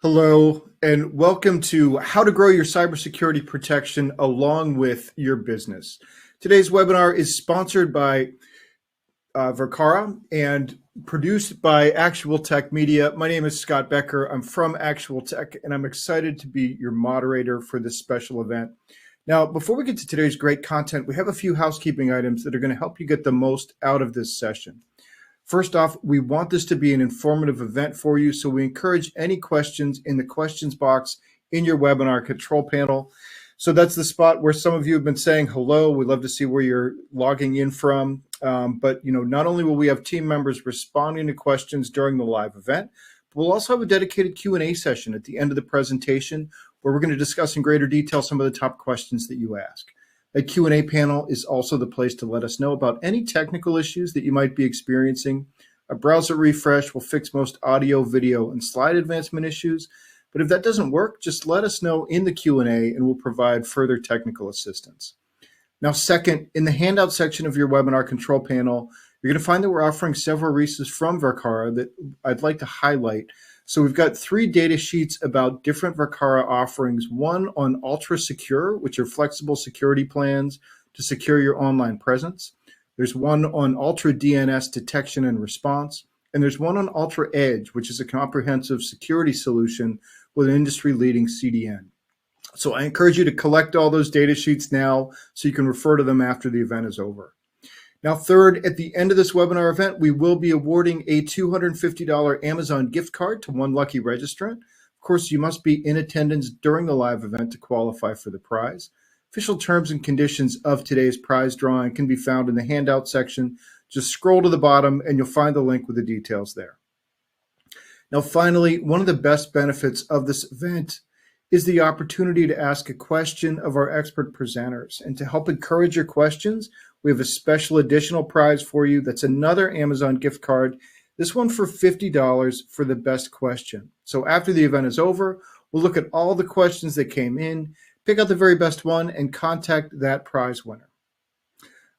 Hello, and welcome to How to Grow Your Cybersecurity Protection Along with Your Business. Today's webinar is sponsored by Vercara and produced by Actual Tech Media. My name is Scott Becker. I'm from Actual Tech, and I'm excited to be your moderator for this special event. Now, before we get to today's great content, we have a few housekeeping items that are going to help you get the most out of this session. First off, we want this to be an informative event for you, so we encourage any questions in the questions box in your webinar control panel. So that's the spot where some of you have been saying hello. We'd love to see where you're logging in from. But not only will we have team members responding to questions during the live event, but we'll also have a dedicated Q&A session at the end of the presentation where we're going to discuss in greater detail some of the top questions that you ask. A Q&A panel is also the place to let us know about any technical issues that you might be experiencing. A browser refresh will fix most audio, video, and slide advancement issues. But if that doesn't work, just let us know in the Q&A and we'll provide further technical assistance. Now, second, in the handout section of your webinar control panel, you're going to find that we're offering several resources from Vercara that I'd like to highlight. So we've got 3 data sheets about different Vercara offerings, one on Ultra Secure, which are flexible security plans to secure your online presence. There's one on Ultra DNS detection and response, and there's one on Ultra Edge, which is a comprehensive security solution with an industry-leading CDN. So I encourage you to collect all those data sheets now so you can refer to them after the event is over. Now, third, at the end of this webinar event, we will be awarding a $250 Amazon gift card to one lucky registrant. Of course, you must be in attendance during the live event to qualify for the prize. Official terms and conditions of today's prize drawing can be found in the handout section. Just scroll to the bottom and you'll find the link with the details there. Now, finally, one of the best benefits of this event is the opportunity to ask a question of our expert presenters. And to help encourage your questions, we have a special additional prize for you. That's another Amazon gift card, this one for $50 for the best question. So after the event is over, we'll look at all the questions that came in, pick out the very best one, and contact that prize winner.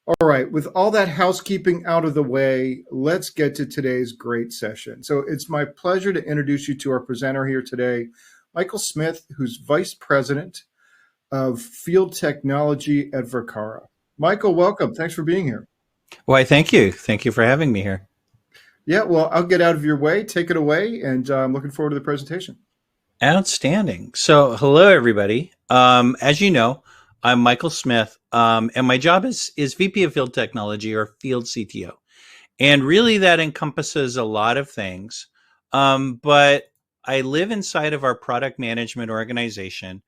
All right, with all that housekeeping out of the way, let's get to today's great session. So it's my pleasure to introduce you to our presenter here today, Michael Smith, who's Vice President of Field Technology at Vercara. Michael, welcome. Thanks for being here. Why, thank you. Thank you for having me here. Yeah, well, I'll get out of your way. Take it away, and I'm looking forward to the presentation. Outstanding. So, hello, everybody. As you know, I'm Michael Smith, and my job is VP of Field Technology, or Field CTO. And really, that encompasses a lot of things. But I live inside of our product management organization.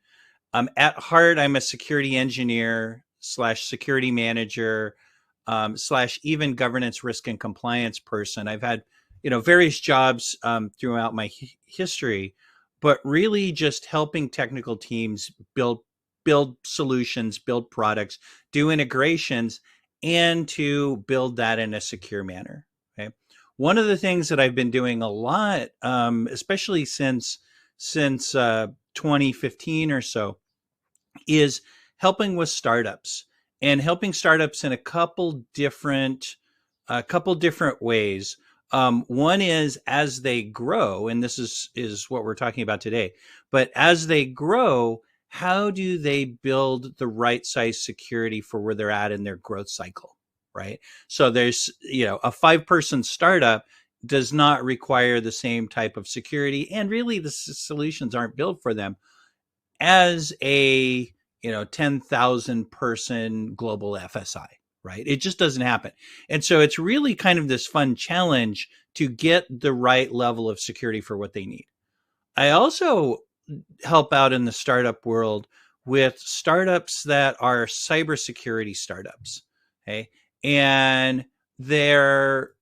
At heart, I'm a security engineer / security manager / even governance, risk, and compliance person. I've had various jobs throughout my history, but really just helping technical teams build solutions, build products, do integrations, and to build that in a secure manner. Okay. One of the things that I've been doing a lot, especially since 2015 or so, is helping with startups and helping startups in a couple different ways. One is as they grow, and this is what we're talking about today, but as they grow, how do they build the right size security for where they're at in their growth cycle, right? So there's, a 5-person startup does not require the same type of security, and really the solutions aren't built for them as a 10,000 person global FSI, right? It just doesn't happen. And so it's really kind of this fun challenge to get the right level of security for what they need. I also help out in the startup world with startups that are cybersecurity startups, okay? And they're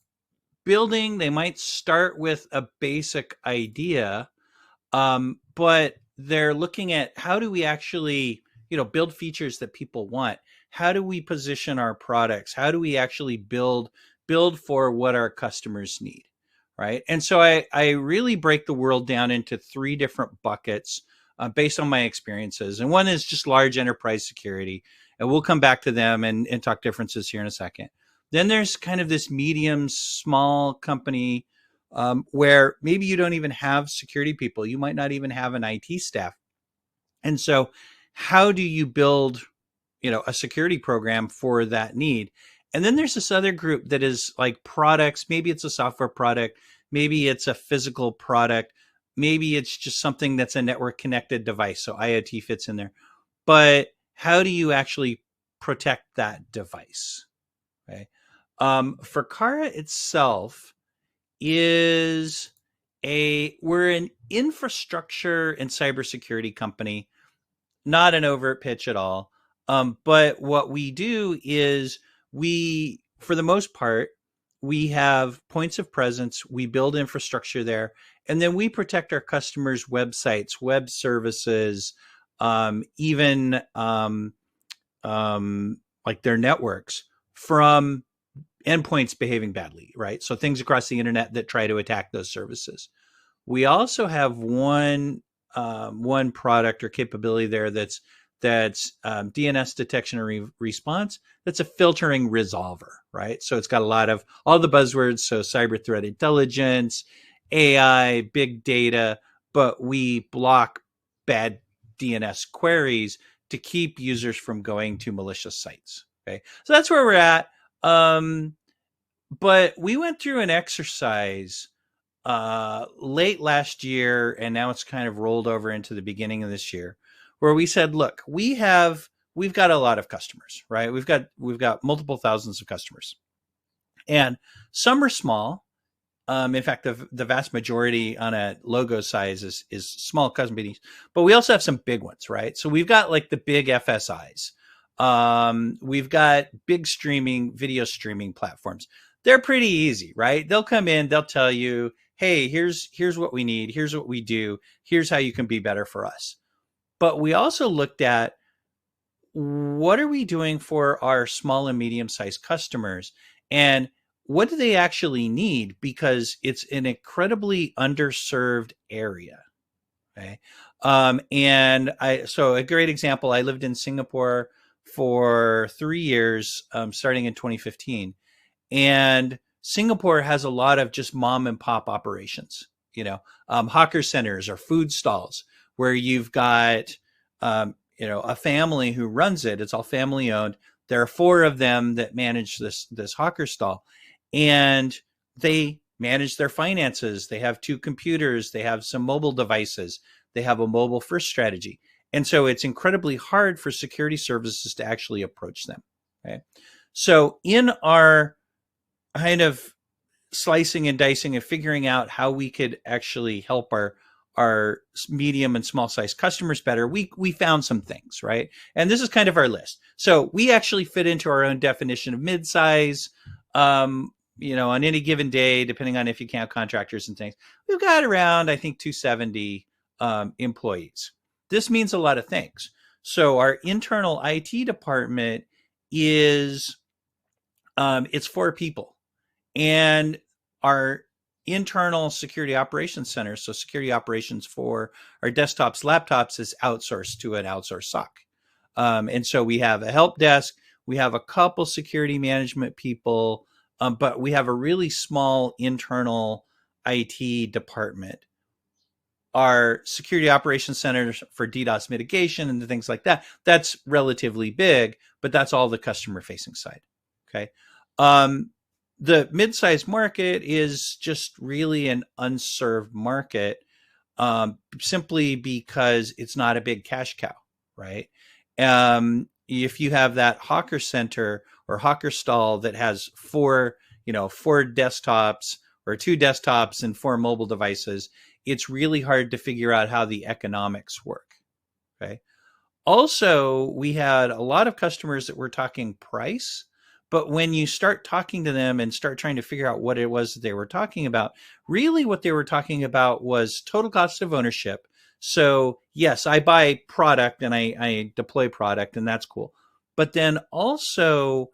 building, they might start with a basic idea, but they're looking at how do we actually build features that people want? How do we position our products? How do we actually build for what our customers need, right? And so I really break the world down into 3 different buckets based on my experiences. And one is just large enterprise security. And we'll come back to them and talk differences here in a second. Then there's kind of this medium, small company where maybe you don't even have security people. You might not even have an IT staff. And so how do you build, a security program for that need? And then there's this other group that is like products. Maybe it's a software product. Maybe it's a physical product. Maybe it's just something that's a network connected device. So IoT fits in there. But how do you actually protect that device? Okay. Vercara itself is we're an infrastructure and cybersecurity company, not an overt pitch at all. But what we do is for the most part, we have points of presence. We build infrastructure there, and then we protect our customers' websites, web services, even like their networks from endpoints behaving badly, right? So things across the internet that try to attack those services. We also have one product or capability there that's DNS detection and response. That's a filtering resolver, right? So it's got a lot of all the buzzwords. So cyber threat intelligence, AI, big data, but we block bad DNS queries to keep users from going to malicious sites. Okay, so that's where we're at. But we went through an exercise late last year, and now it's kind of rolled over into the beginning of this year, where we said, look, we've got a lot of customers, right? We've got multiple thousands of customers, and some are small. In fact, the vast majority on a logo size is small companies, but we also have some big ones, right? So we've got like the big FSIs. We've got big video streaming platforms. They're pretty easy, right? They'll come in, they'll tell you, hey, here's what we need, here's what we do, here's how you can be better for us. But we also looked at what are we doing for our small and medium-sized customers, and what do they actually need? Because it's an incredibly underserved area. Okay. So a great example, I lived in Singapore for 3 years, starting in 2015. And Singapore has a lot of just mom and pop operations, hawker centers or food stalls where you've got, a family who runs it. It's all family owned. There are 4 of them that manage this hawker stall, and they manage their finances. They have 2 computers. They have some mobile devices. They have a mobile first strategy. And so it's incredibly hard for security services to actually approach them. Okay. So in our kind of slicing and dicing and figuring out how we could actually help our medium and small size customers better, we found some things, right? And this is kind of our list. So we actually fit into our own definition of mid-size. On any given day, depending on if you count contractors and things, we've got around, I think, 270 employees. This means a lot of things. So our internal IT department is it's 4 people, and our internal security operations center, so security operations for our desktops, laptops, is outsourced to an outsourced SOC. And so we have a help desk, we have a couple security management people, but we have a really small internal IT department. Our security operations center for DDoS mitigation and things like that, that's relatively big, but that's all the customer facing side. Okay. The mid-sized market is just really an unserved market, simply because it's not a big cash cow, right? If you have that hawker center or hawker stall that has 4 desktops or 2 desktops and 4 mobile devices, it's really hard to figure out how the economics work. Okay. Also, we had a lot of customers that were talking price, but when you start talking to them and start trying to figure out what it was that they were talking about, really what they were talking about was total cost of ownership. So yes, I buy product and I deploy product, and that's cool. But then also,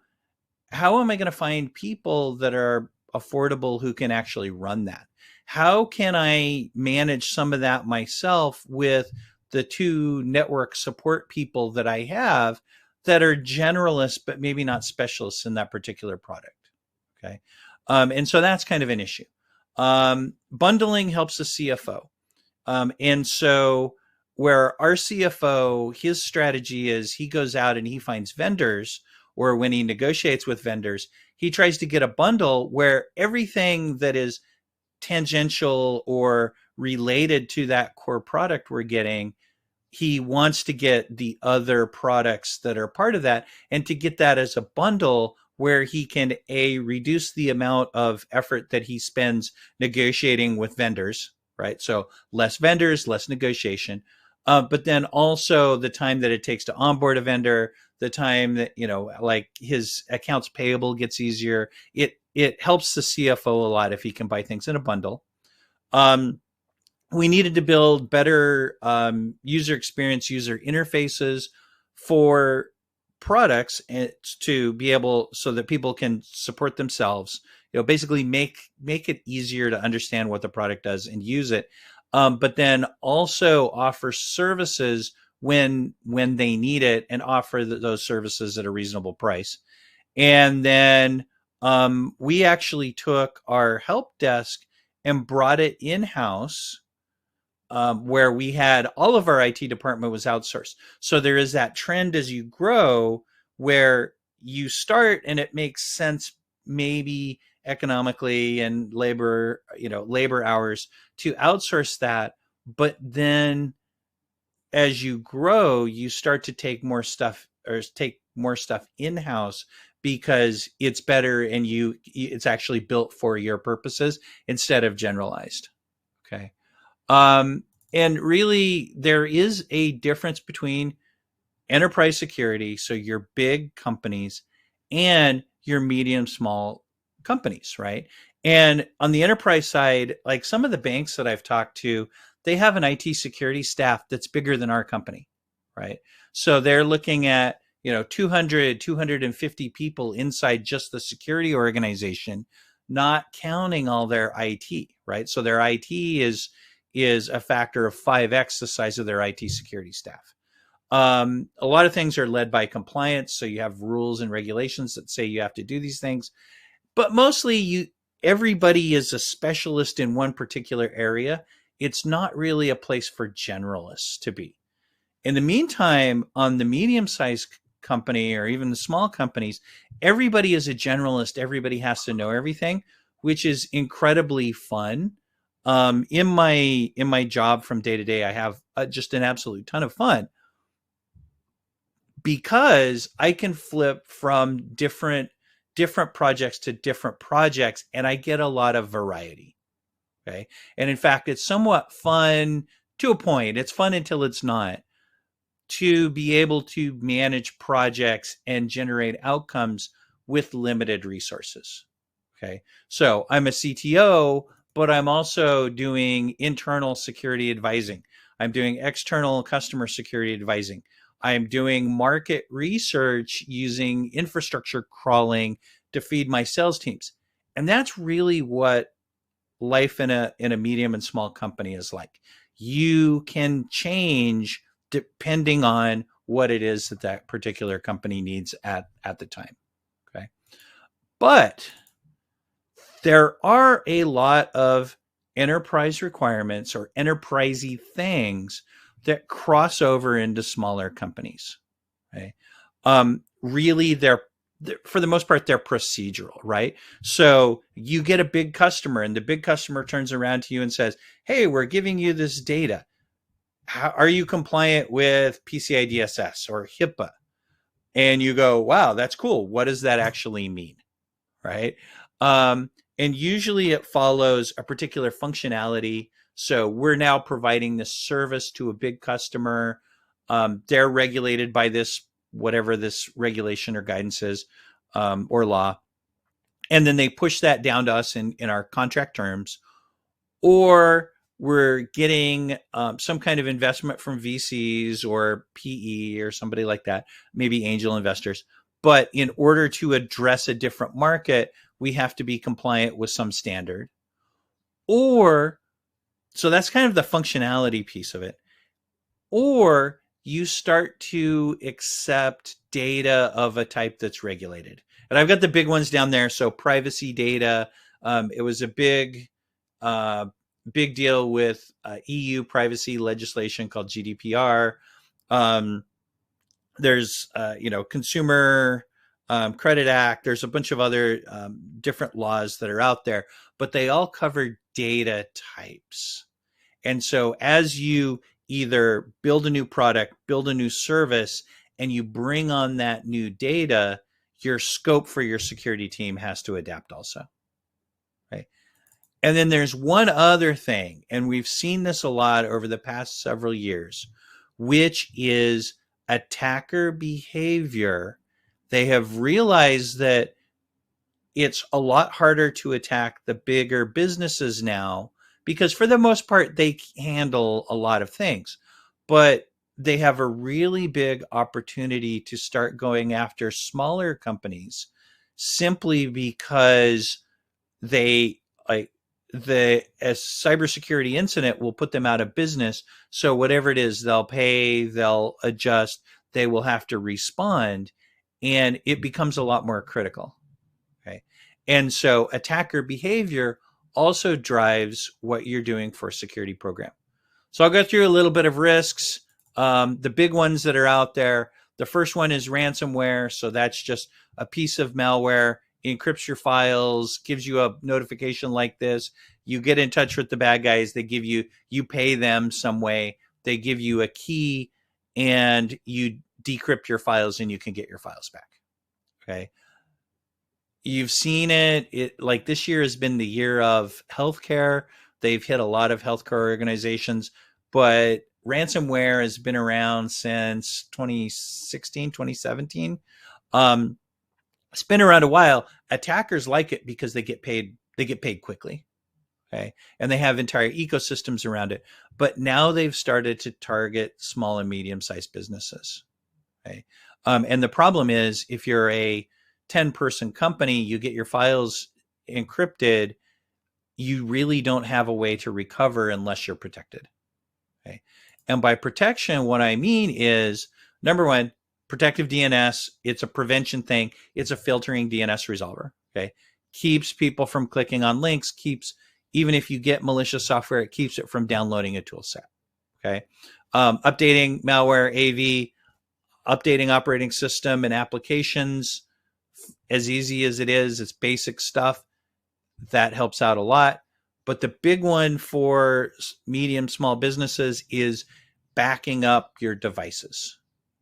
how am I going to find people that are affordable who can actually run that? How can I manage some of that myself with the 2 network support people that I have that are generalists, but maybe not specialists in that particular product? Okay. And so that's kind of an issue. Bundling helps the CFO. And so where our CFO, his strategy is he goes out and he finds vendors, or when he negotiates with vendors, he tries to get a bundle where everything that is tangential or related to that core product we're getting, he wants to get the other products that are part of that, and to get that as a bundle where he can reduce the amount of effort that he spends negotiating with vendors, right? So less vendors, less negotiation, but then also the time that it takes to onboard a vendor, the time that, like his accounts payable gets easier. It helps the CFO a lot if he can buy things in a bundle. We needed to build better user experience, user interfaces for products, and to be able, so that people can support themselves. Basically make it easier to understand what the product does and use it. But then also offer services when they need it, and offer those services at a reasonable price. And then we actually took our help desk and brought it in house, where we had all of our IT department was outsourced. So there is that trend as you grow where you start and it makes sense, maybe economically and labor hours, to outsource that. But then as you grow, you start to take more stuff in house, because it's better, and it's actually built for your purposes instead of generalized. Okay. And really, there is a difference between enterprise security, so your big companies, and your medium, small companies, right? And on the enterprise side, like some of the banks that I've talked to, they have an IT security staff that's bigger than our company, right? So they're looking at, 200, 250 people inside just the security organization, not counting all their IT, right? So their IT is a factor of 5x the size of their IT security staff. A lot of things are led by compliance, so you have rules and regulations that say you have to do these things. But mostly, everybody is a specialist in one particular area. It's not really a place for generalists to be. In the meantime, on the medium-sized company, or even the small companies, everybody is a generalist. Everybody has to know everything, which is incredibly fun. In my job from day to day, I have just an absolute ton of fun, because I can flip from different projects to different projects, and I get a lot of variety. Okay. And in fact, it's somewhat fun to a point. It's fun until it's not, to be able to manage projects and generate outcomes with limited resources. Okay. So I'm a CTO, but I'm also doing internal security advising. I'm doing external customer security advising. I'm doing market research using infrastructure crawling to feed my sales teams. And that's really what life in a medium and small company is like. You can change depending on what it is that particular company needs at the time. Okay. But there are a lot of enterprise requirements or enterprisey things that cross over into smaller companies. Okay. Really, they're, for the most part, they're procedural, right? So you get a big customer, and the big customer turns around to you and says, "Hey, we're giving you this data. Are you compliant with PCI DSS or HIPAA?" And you go, "Wow, that's cool. What does that actually mean?" Right? And usually it follows a particular functionality. So we're now providing this service to a big customer. They're regulated by this, whatever this regulation or guidance is, or law. And then they push that down to us in our contract terms. Or we're getting some kind of investment from VCs or PE or somebody like that, maybe angel investors. But in order to address a different market, we have to be compliant with some standard. Or, so that's kind of the functionality piece of it. Or you start to accept data of a type that's regulated. And I've got the big ones down there. So privacy data, it was a big uh, big deal with EU privacy legislation called GDPR. Um, there's Consumer Credit Act. There's a bunch of other different laws that are out there, but they all cover data types. And so as you either build a new product, build a new service, and you bring on that new data, your scope for your security team has to adapt also. Right. And then there's one other thing, and we've seen this a lot over the past several years, which is attacker behavior. They have realized that it's a lot harder to attack the bigger businesses now because for the most part they handle a lot of things, but they have a really big opportunity to start going after smaller companies simply because they like a cybersecurity incident will put them out of business. So whatever it is, they'll pay, they'll adjust, they will have to respond, and it becomes a lot more critical. Okay. And so attacker behavior also drives what you're doing for a security program. So I'll go through a little bit of risks. The big ones that are out there. The first one is ransomware. So that's just a piece of malware, encrypts your files, gives you a notification like this. You get in touch with the bad guys. They give you, you pay them some way. They give you a key and you decrypt your files and you can get your files back. Okay. You've seen it like this year has been the year of healthcare. They've hit a lot of healthcare organizations, but ransomware has been around since 2016, 2017. It's been around a while. Attackers like it because they get paid quickly. Okay. And they have entire ecosystems around it. But now they've started to target small and medium-sized businesses. Okay. And the problem is if you're a 10-person company, you get your files encrypted, you really don't have a way to recover unless you're protected. Okay. And by protection, what I mean is, number one, protective DNS, it's a prevention thing. It's a filtering DNS resolver. Okay. Keeps people from clicking on links, keeps, even if you get malicious software, it keeps it from downloading a tool set. Okay. Updating malware, AV, updating operating system and applications, as easy as it is, it's basic stuff. That helps out a lot. But the big one for medium, small businesses is backing up your devices,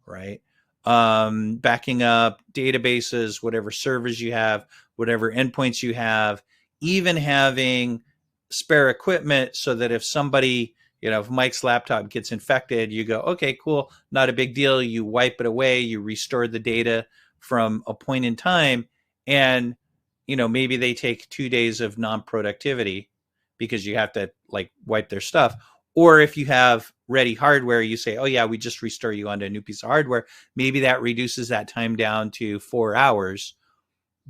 right? Backing up databases, whatever servers you have, whatever endpoints you have, even having spare equipment so that if somebody, if Mike's laptop gets infected, you go, okay, cool, not a big deal. You wipe it away, you restore the data from a point in time, and maybe they take 2 days of non-productivity because you have to like wipe their stuff. Or if you have ready hardware, you say, oh yeah, we just restore you onto a new piece of hardware. Maybe that reduces that time down to 4 hours.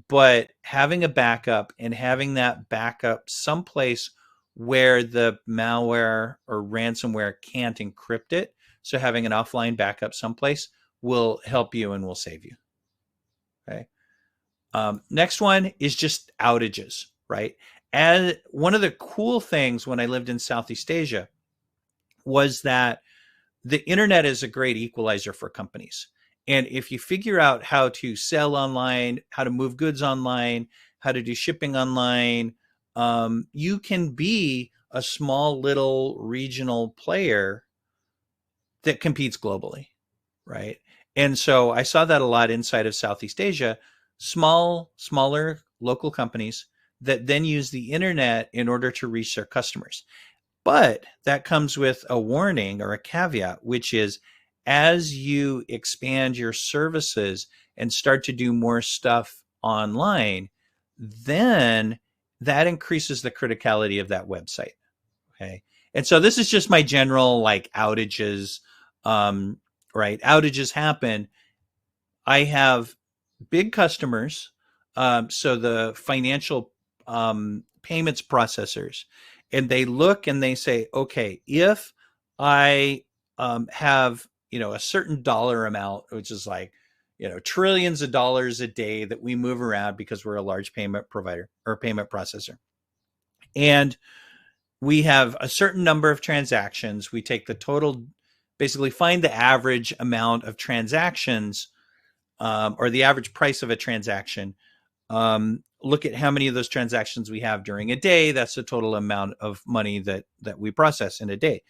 But having a backup and having that backup someplace where the malware or ransomware can't encrypt it, so having an offline backup someplace will help you and will save you. Okay. Next one is just outages, right? And one of the cool things when I lived in Southeast Asia was that the internet is a great equalizer for companies. And if you figure out how to sell online, how to move goods online, how to do shipping online, you can be a small little regional player that competes globally, right? And so I saw that a lot inside of Southeast Asia, smaller local companies that then use the internet in order to reach their customers. But that comes with a warning or a caveat, which is as you expand your services and start to do more stuff online, then that increases the criticality of that website. Okay. And so this is just my general like outages, right? Outages happen. I have big customers, so the financial payments processors, and they look and they say, okay, if I have a certain dollar amount, which is like trillions of dollars a day that we move around because we're a large payment provider or payment processor, and we have a certain number of transactions. We take the total, basically find the average amount of transactions, or the average price of a transaction. Look at how many of those transactions we have during a day. That's the total amount of money that we process in a day.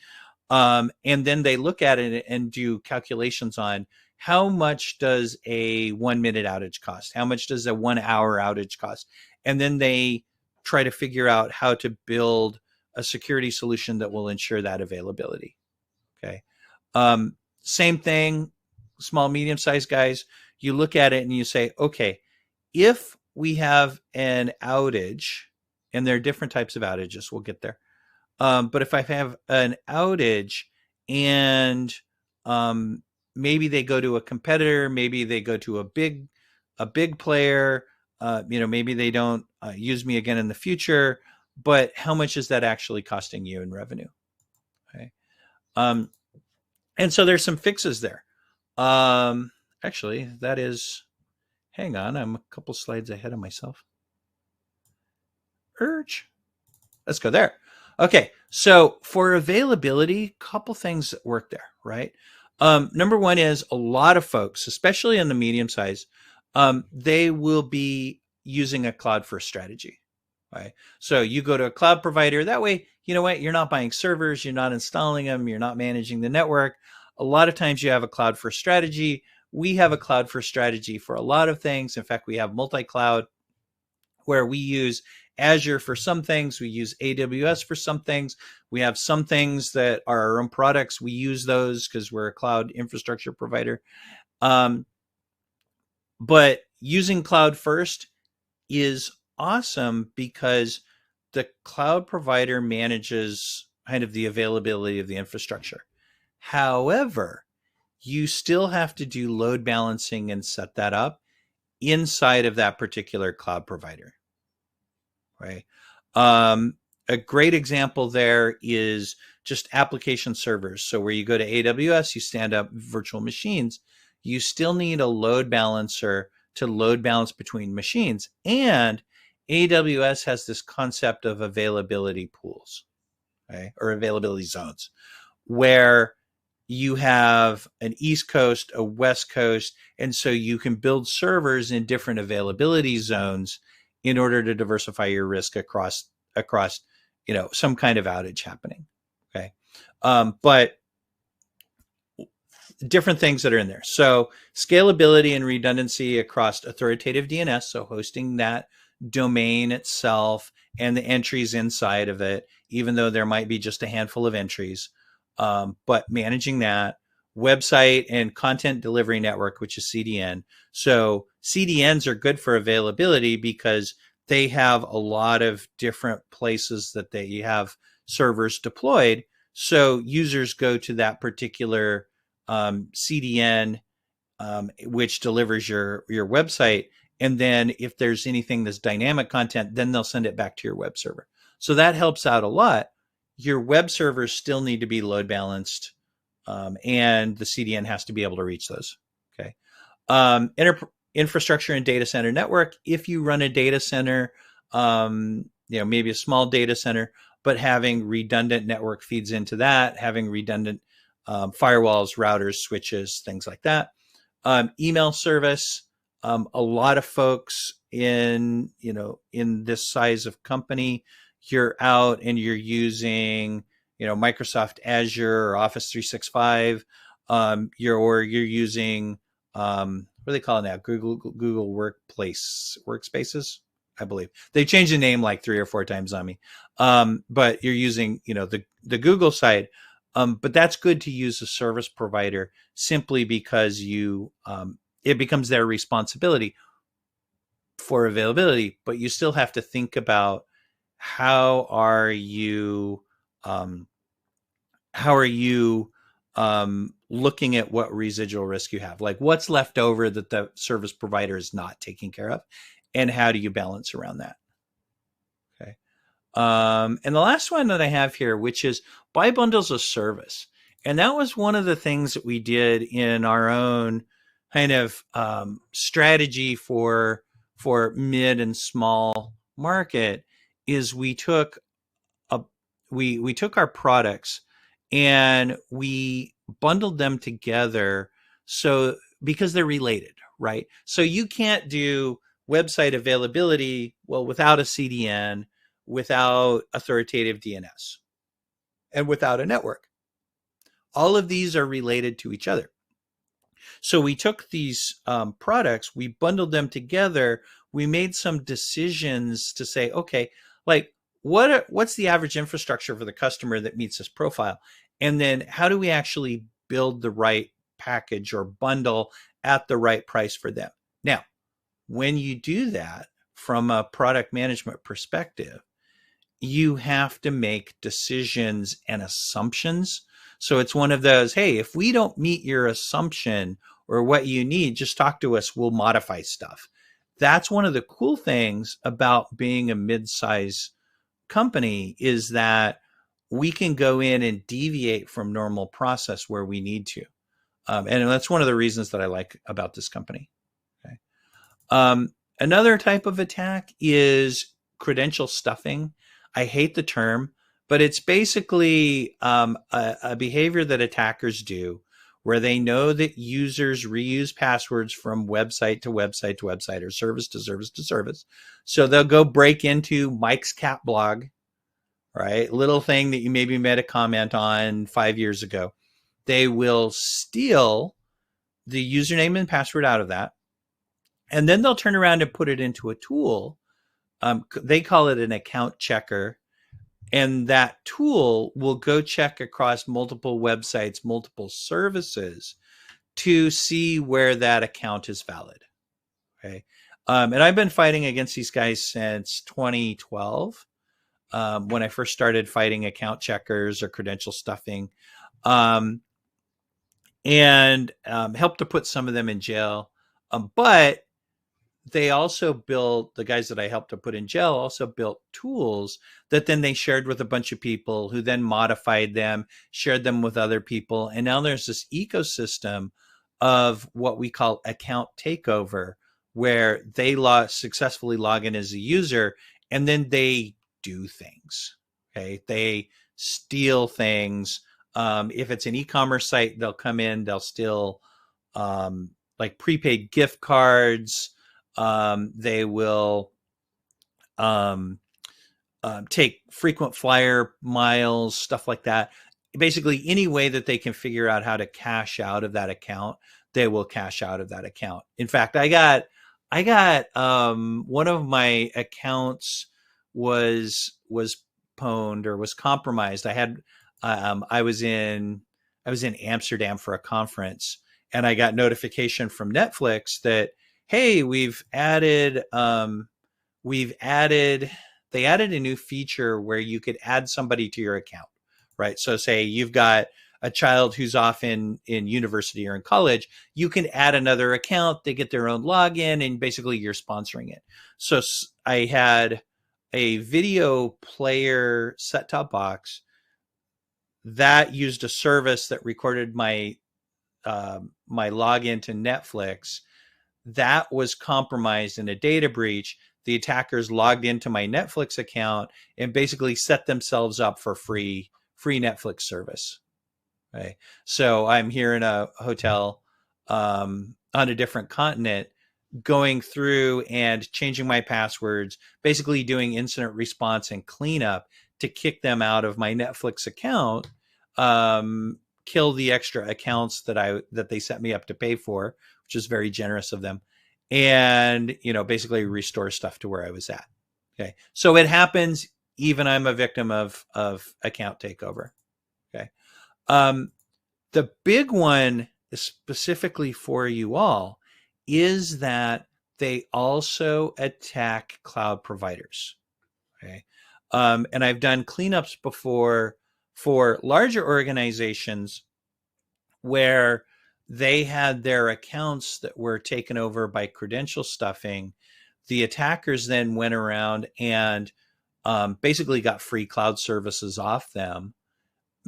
And then they look at it and do calculations on how much does a 1 minute outage cost? How much does a 1 hour outage cost? And then they try to figure out how to build a security solution that will ensure that availability. Okay. Same thing, small, medium sized guys. You look at it and you say, okay, if we have an outage, and there are different types of outages, we'll get there. But if I have an outage and maybe they go to a competitor, maybe they go to a big player, maybe they don't use me again in the future, but how much is that actually costing you in revenue? Okay. And so there's some fixes there. Actually, that is, hang on, I'm a couple slides ahead of myself. Urge. Let's go there. Okay, so for availability, couple things that work there, right? Number one is a lot of folks, especially in the medium size, they will be using a cloud first strategy, right? So you go to a cloud provider. That way, you know what? You're not buying servers, you're not installing them, you're not managing the network. A lot of times you have a cloud first strategy. We have a cloud first strategy for a lot of things. In fact, we have multi-cloud where we use Azure for some things, we use AWS for some things. We have some things that are our own products. We use those because we're a cloud infrastructure provider. But using cloud first is awesome because the cloud provider manages kind of the availability of the infrastructure. However, you still have to do load balancing and set that up inside of that particular cloud provider, right? A great example there is just application servers. So where you go to AWS, you stand up virtual machines, you still need a load balancer to load balance between machines. And AWS has this concept of availability pools, right? Or availability zones, where you have an East Coast, a West Coast, and so you can build servers in different availability zones in order to diversify your risk across some kind of outage happening. Okay, but different things that are in there. So scalability and redundancy across authoritative DNS, so hosting that domain itself and the entries inside of it, even though there might be just a handful of entries. But managing that, website and content delivery network, which is CDN. So CDNs are good for availability because they have a lot of different places that they have servers deployed. So users go to that particular CDN, which delivers your website. And then if there's anything that's dynamic content, then they'll send it back to your web server. So that helps out a lot. Your web servers still need to be load balanced, and the CDN has to be able to reach those. Okay. Infrastructure and data center network. If you run a data center, maybe a small data center, but having redundant network feeds into that, having redundant firewalls, routers, switches, things like that. Email service. A lot of folks in this size of company, you're out and you're using Microsoft Azure or Office 365. You're using what do they call it now? Google Workspaces, I believe. They changed the name like 3 or 4 times on me. But you're using the Google side. But that's good to use a service provider simply because it becomes their responsibility for availability, but you still have to think about how are you looking at what residual risk you have, like what's left over that the service provider is not taking care of, and how do you balance around that? Okay. And the last one that I have here, which is buy bundles of service. And that was one of the things that we did in our own kind of strategy for mid and small market, is we took we took our products and we bundled them together, so because they're related, right? So you can't do website availability well without a CDN, without authoritative DNS, and without a network. All of these are related to each other. So we took these products, we bundled them together, we made some decisions to say, okay, like what's the average infrastructure for the customer that meets this profile? And then how do we actually build the right package or bundle at the right price for them? Now, when you do that from a product management perspective, you have to make decisions and assumptions. So it's one of those, hey, if we don't meet your assumption or what you need, just talk to us, we'll modify stuff. That's one of the cool things about being a mid-size company, is that we can go in and deviate from normal process where we need to. And that's one of the reasons that I like about this company. Okay. Another type of attack is credential stuffing. I hate the term, but it's basically a behavior that attackers do where they know that users reuse passwords from website to website to website, or service to service to service. So they'll go break into Mike's cat blog, right? Little thing that you maybe made a comment on 5 years ago. They will steal the username and password out of that, and then they'll turn around and put it into a tool. They call it an account checker. And that tool will go check across multiple websites, multiple services, to see where that account is valid. Okay. And I've been fighting against these guys since 2012, when I first started fighting account checkers or credential stuffing, and helped to put some of them in jail. But they also built, the guys that I helped to put in jail also built tools that then they shared with a bunch of people, who then modified them, shared them with other people. And now there's this ecosystem of what we call account takeover, where they successfully log in as a user, and then they do things. Okay. They steal things. If it's an e-commerce site, they'll come in, they'll steal like prepaid gift cards. They will take frequent flyer miles, stuff like that. Basically, any way that they can figure out how to cash out of that account, they will cash out of that account. In fact, I got one of my accounts was pwned, or was compromised. I was in Amsterdam for a conference, and I got notification from Netflix that, hey, they added a new feature where you could add somebody to your account, right? So say you've got a child who's off in university or in college, you can add another account, they get their own login, and basically you're sponsoring it. So I had a video player set-top box that used a service that recorded my login to Netflix. That was compromised in a data breach. The attackers logged into my Netflix account and basically set themselves up for free Netflix service. Right. So I'm here in a hotel on a different continent, going through and changing my passwords, basically doing incident response and cleanup to kick them out of my Netflix account, kill the extra accounts that they set me up to pay for, which is very generous of them, and basically restore stuff to where I was at. Okay, so it happens. Even I'm a victim of account takeover. Okay, the big one specifically for you all is that they also attack cloud providers. Okay, and I've done cleanups before for larger organizations where they had their accounts that were taken over by credential stuffing. The attackers then went around and basically got free cloud services off them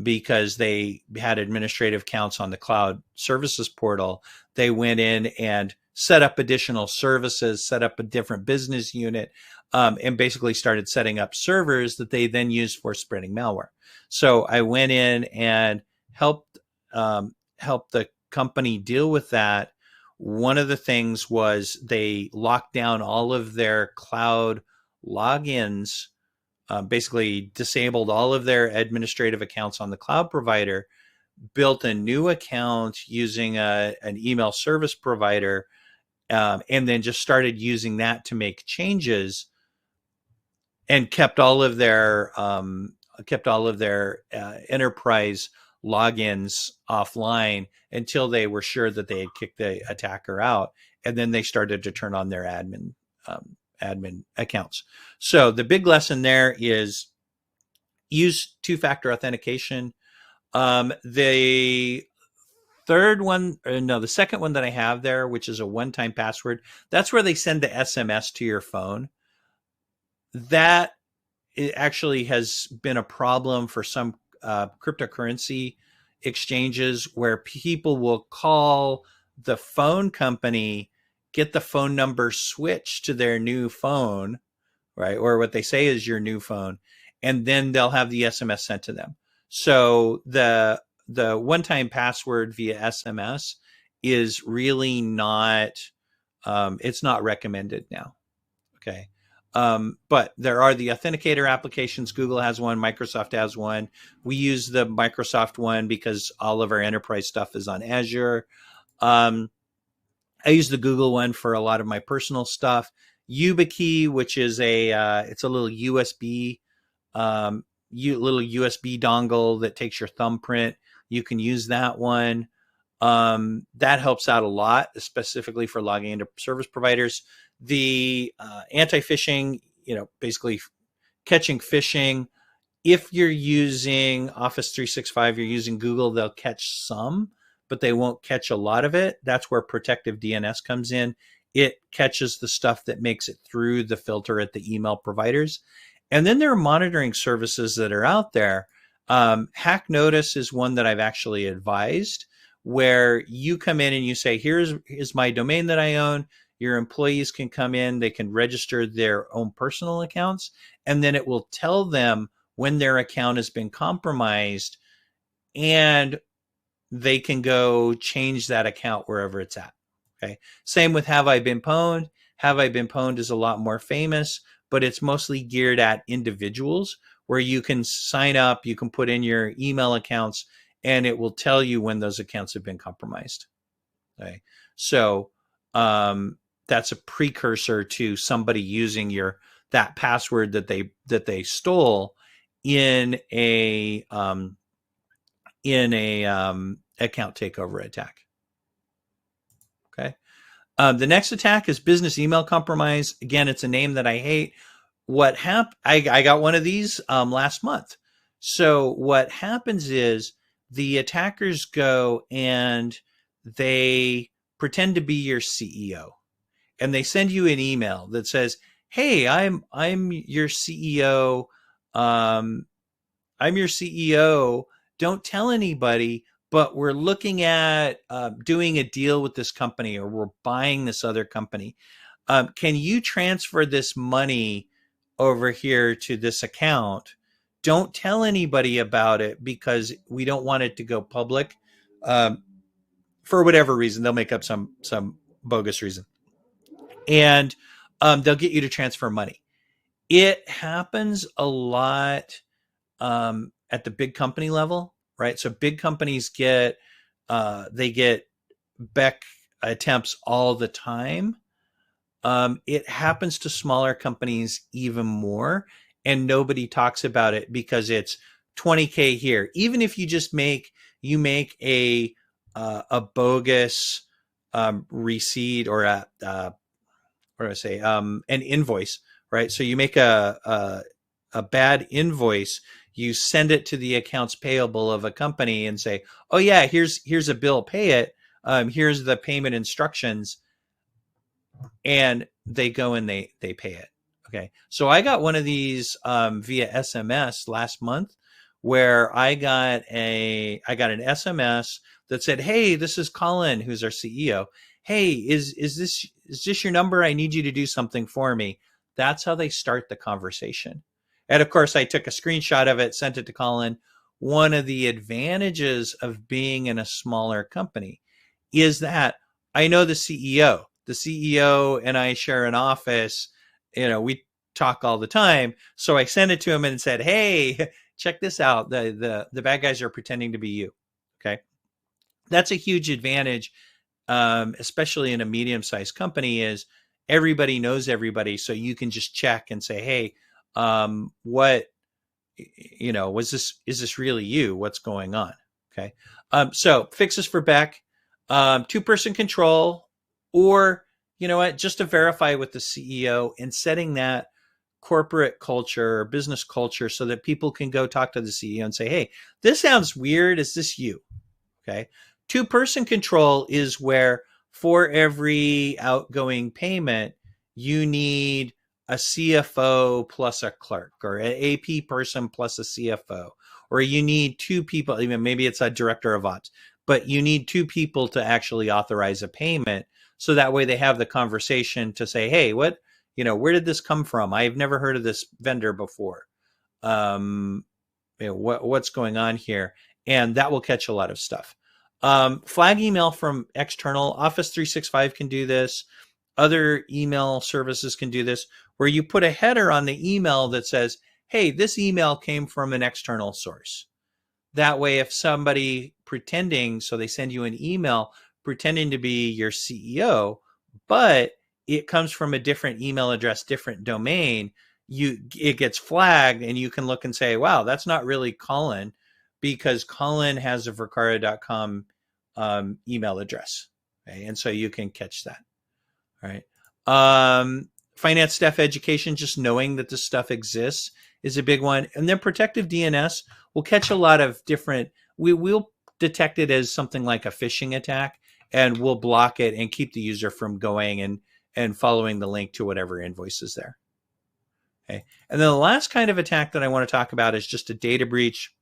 because they had administrative accounts on the cloud services portal. They went in and set up additional services, set up a different business unit, and basically started setting up servers that they then used for spreading malware. So I went in and helped the company deal with that. One of the things was they locked down all of their cloud logins, basically disabled all of their administrative accounts on the cloud provider, built a new account using an email service provider, and then just started using that to make changes, and kept all of their enterprise logins offline until they were sure that they had kicked the attacker out, and then they started to turn on their admin accounts. So the big lesson there is use two-factor authentication. The second one that I have there, which is a one-time password, that's where they send the SMS to your phone. That it actually has been a problem for some cryptocurrency exchanges, where people will call the phone company, get the phone number switched to their new phone, right? Or what they say is your new phone, and then they'll have the SMS sent to them. So the one-time password via SMS is really not, it's not recommended now. Okay. But there are the authenticator applications. Google has one, Microsoft has one. We use the Microsoft one because all of our enterprise stuff is on Azure. I use the Google one for a lot of my personal stuff. YubiKey, which is it's a little USB, little USB dongle that takes your thumbprint. You can use that one. That helps out a lot, specifically for logging into service providers. The anti-phishing, basically catching phishing. If you're using Office 365, you're using Google, they'll catch some, but they won't catch a lot of it. That's where protective DNS comes in. It catches the stuff that makes it through the filter at the email providers. And then there are monitoring services that are out there. Hack Notice is one that I've actually advised, where you come in and you say, here's my domain that I own. Your employees can come in, they can register their own personal accounts, and then it will tell them when their account has been compromised, and they can go change that account wherever it's at. Okay. Same with Have I Been Pwned? Have I Been Pwned is a lot more famous, but it's mostly geared at individuals, where you can sign up, you can put in your email accounts, and it will tell you when those accounts have been compromised. Okay. So that's a precursor to somebody using that password that they stole in a account takeover attack. Okay. The next attack is business email compromise. Again, it's a name that I hate. What happened? I got one of these last month. So what happens is the attackers go and they pretend to be your CEO, and they send you an email that says, "Hey, I'm your CEO. I'm your CEO. Don't tell anybody, but we're looking at doing a deal with this company, or we're buying this other company. Can you transfer this money over here to this account? Don't tell anybody about it because we don't want it to go public." For whatever reason, they'll make up some bogus reason, and they'll get you to transfer money. It happens a lot at the big company level, right? So big companies get BEC attempts all the time. It happens to smaller companies even more, and nobody talks about it because it's $20K here. Even if you just make a bogus receipt, or an invoice, right? So you make a bad invoice, you send it to the accounts payable of a company and say, "Oh yeah, here's a bill, pay it. Here's the payment instructions," and they go and they pay it. Okay, so I got one of these via SMS last month, where I got an SMS that said, "Hey, this is Colin, who's our CEO. hey, is this your number? I need you to do something for me. That's how they start the conversation. And of course, I took a screenshot of it, sent it to Colin. One of the advantages of being in a smaller company is that I know the CEO. The CEO and I share an office. We talk all the time. So I sent it to him and said, "Hey, check this out. The bad guys are pretending to be you." Okay, that's a huge advantage, especially in a medium-sized company. Is everybody knows everybody, so you can just check and say, "Hey, what is this really you? What's going on?" Okay. So fixes for Beck, two-person control, or just to verify with the CEO and setting that corporate culture or business culture so that people can go talk to the CEO and say, "Hey, this sounds weird. Is this you?" Okay. Two-person control is where for every outgoing payment, you need a CFO plus a clerk, or an AP person plus a CFO, or you need two people, even maybe it's a director of ops, but you need two people to actually authorize a payment. So that way they have the conversation to say, "Hey, where did this come from? I've never heard of this vendor before. Um, what's going on here?" And that will catch a lot of stuff. Flag email from external. Office 365 can do this. Other email services can do this, where you put a header on the email that says, "Hey, this email came from an external source." That way, if somebody pretending, so they send you an email pretending to be your CEO, but it comes from a different email address, different domain, it gets flagged, and you can look and say, "Wow, that's not really Colin," because Colin has a Vercara.com email address. Okay? And so you can catch that. All right. Finance staff education, just knowing that this stuff exists is a big one. And then protective DNS will catch a lot of different, we'll detect it as something like a phishing attack, and we'll block it and keep the user from going and following the link to whatever invoice is there. Okay. And then the last kind of attack that I want to talk about is just a data breach,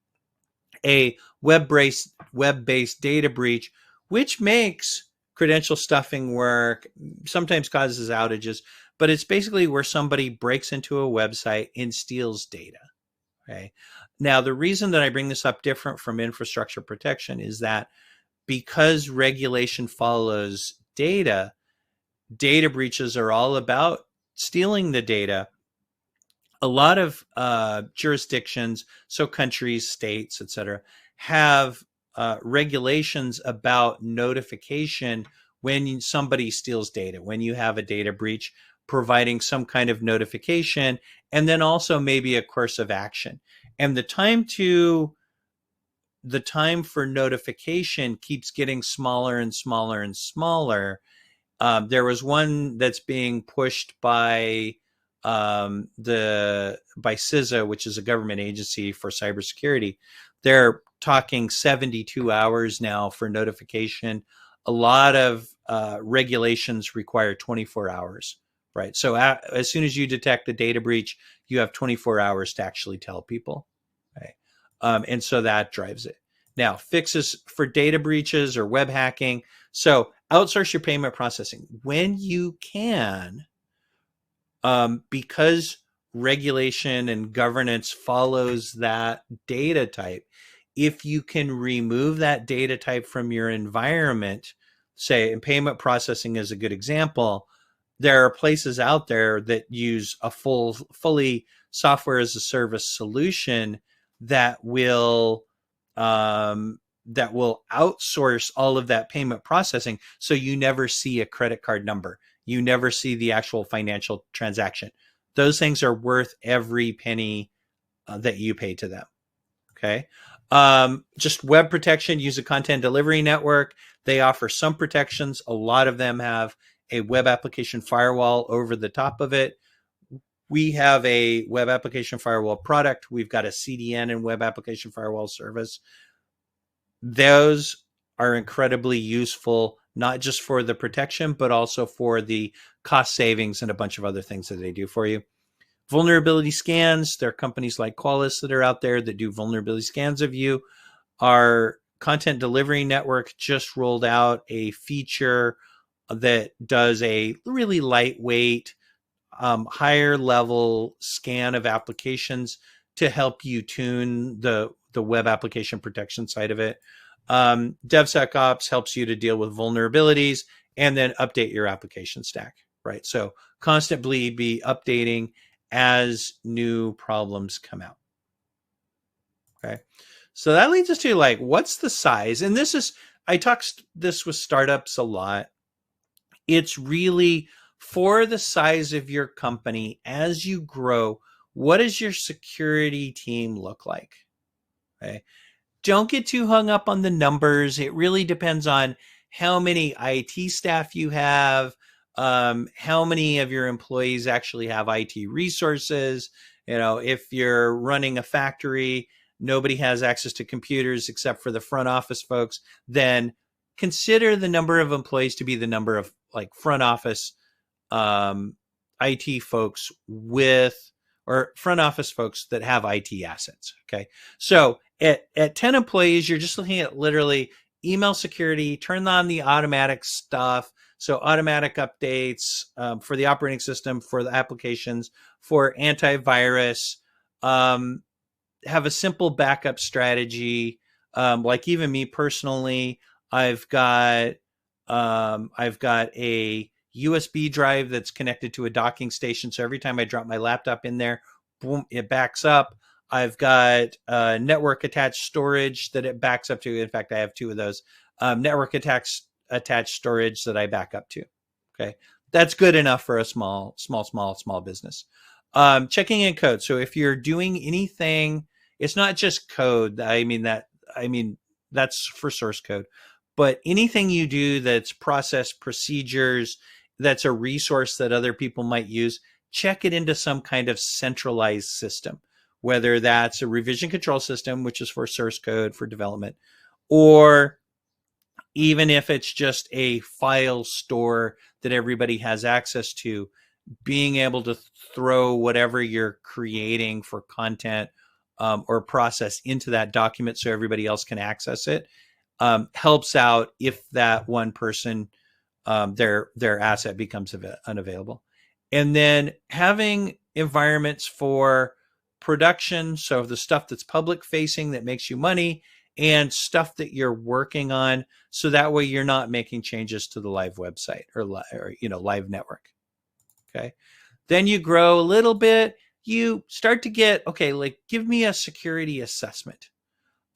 a web-based data breach, which makes credential stuffing work, sometimes causes outages, but it's basically where somebody breaks into a website and steals data. Okay. Now, the reason that I bring this up different from infrastructure protection is that because regulation follows data breaches are all about stealing the data. A lot of jurisdictions, so countries, states, etc., have regulations about notification when somebody steals data, when you have a data breach, providing some kind of notification, and then also maybe a course of action. And the time for notification keeps getting smaller and smaller and smaller. There was one that's being pushed by CISA, which is a government agency for cybersecurity. They're talking 72 hours now for notification. A lot of regulations require 24 hours, right? So as soon as you detect a data breach, you have 24 hours to actually tell people, right? And so that drives it. Now, fixes for data breaches or web hacking. So outsource your payment processing when you can, because regulation and governance follows that data type. If you can remove that data type from your environment, say, and payment processing is a good example, there are places out there that use a fully software as a service solution that will outsource all of that payment processing, so you never see a credit card number, you never see the actual financial transaction. Those things are worth every penny that you pay to them. Okay. Just web protection, use a content delivery network. They offer some protections. A lot of them have a web application firewall over the top of it. We have a web application firewall product. We've got a CDN and web application firewall service. Those are incredibly useful, not just for the protection, but also for the cost savings and a bunch of other things that they do for you. Vulnerability scans. There are companies like Qualys that are out there that do vulnerability scans of you. Our content delivery network just rolled out a feature that does a really lightweight, higher level scan of applications to help you tune the web application protection side of it. DevSecOps helps you to deal with vulnerabilities and then update your application stack, right? So constantly be updating as new problems come out. Okay. So that leads us to like, what's the size? And I talk this with startups a lot. It's really for the size of your company as you grow, what does your security team look like? Okay. Don't get too hung up on the numbers. It really depends on how many IT staff you have, how many of your employees actually have IT resources. If you're running a factory, nobody has access to computers except for the front office folks, then consider the number of employees to be the number of like front office IT folks or front office folks that have IT assets. Okay. So at 10 employees, you're just looking at literally email security, turn on the automatic stuff. So automatic updates for the operating system, for the applications, for antivirus, have a simple backup strategy. Like even me personally, I've got a USB drive that's connected to a docking station. So every time I drop my laptop in there, boom, it backs up. I've got network attached storage that it backs up to. In fact, I have two of those network attached storage that I back up to. Okay. That's good enough for a small business. Checking in code. So if you're doing anything, it's not just code. I mean, that's for source code, but anything you do that's process procedures, that's a resource that other people might use, check it into some kind of centralized system, whether that's a revision control system, which is for source code for development, or even if it's just a file store that everybody has access to, being able to throw whatever you're creating for content or process into that document so everybody else can access it helps out if that one person, their asset becomes unavailable. And then having environments for production, so the stuff that's public facing that makes you money, and stuff that you're working on, so that way you're not making changes to the live website or live network. Okay. Then you grow a little bit, you start to get, okay, like give me a security assessment.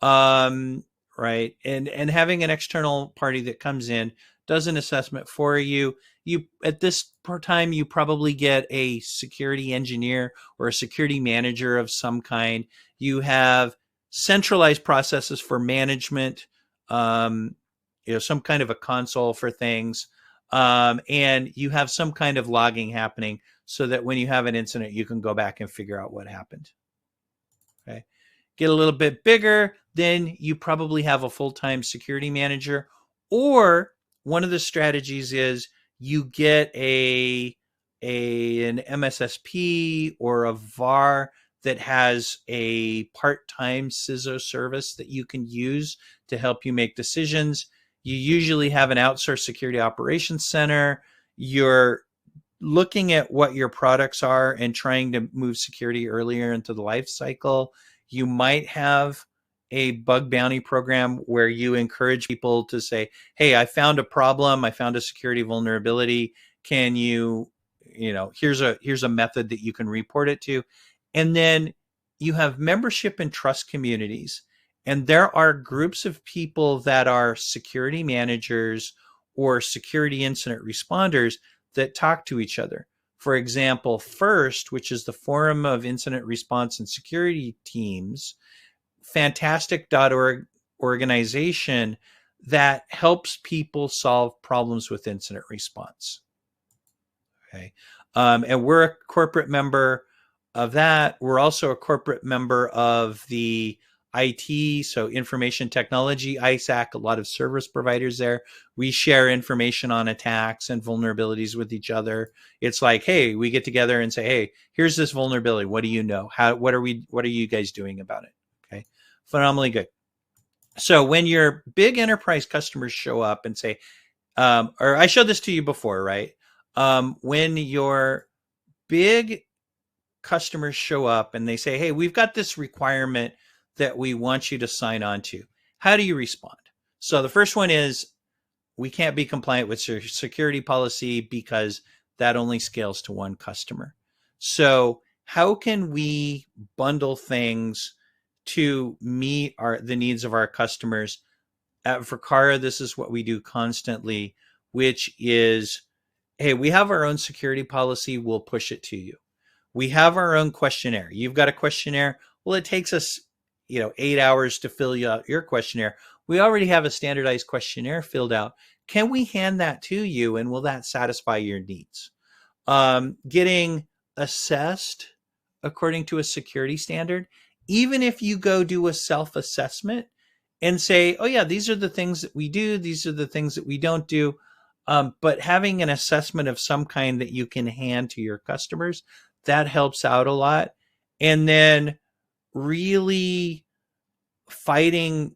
Right. And having an external party that comes in, does an assessment for you. You at this time, you probably get a security engineer or a security manager of some kind. You have centralized processes for management, some kind of a console for things. And you have some kind of logging happening so that when you have an incident, you can go back and figure out what happened. Okay. Get a little bit bigger, then you probably have a full-time security manager, or one of the strategies is you get an MSSP or a VAR that has a part-time CISO service that you can use to help you make decisions. You usually have an outsourced security operations center. You're looking at what your products are and trying to move security earlier into the life cycle. You might have a bug bounty program where you encourage people to say, hey, I found a problem. I found a security vulnerability. Can here's a method that you can report it to. And then you have membership and trust communities. And there are groups of people that are security managers or security incident responders that talk to each other. For example, FIRST, which is the Forum of Incident Response and Security Teams, fantastic.org organization that helps people solve problems with incident response. Okay. And we're a corporate member of that. We're also a corporate member of the IT, so information technology, ISAC, a lot of service providers there. We share information on attacks and vulnerabilities with each other. It's like, hey, we get together and say, hey, here's this vulnerability. What do you know? What are you guys doing about it? Okay. Phenomenally good. So when your big enterprise customers show up and say, or I showed this to you before, right? When your big customers show up and they say, hey, we've got this requirement that we want you to sign on to, how do you respond? So the first one is, we can't be compliant with security policy because that only scales to one customer. So how can we bundle things to meet the needs of our customers? At Vercara, this is what we do constantly, which is, hey, we have our own security policy. We'll push it to you. We have our own questionnaire. You've got a questionnaire. Well, it takes us, 8 hours to fill out your questionnaire. We already have a standardized questionnaire filled out. Can we hand that to you, and will that satisfy your needs? Getting assessed according to a security standard, even if you go do a self-assessment and say, oh yeah, these are the things that we do, these are the things that we don't do, but having an assessment of some kind that you can hand to your customers, that helps out a lot. And then really fighting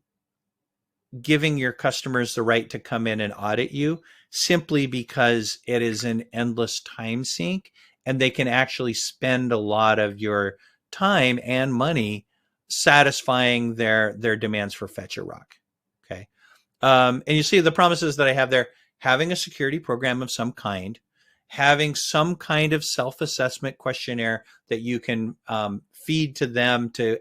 giving your customers the right to come in and audit you, simply because it is an endless time sink and they can actually spend a lot of your time and money satisfying their demands for fetch a rock. Okay. And you see the promises that I have there: having a security program of some kind, having some kind of self-assessment questionnaire that you can feed to them to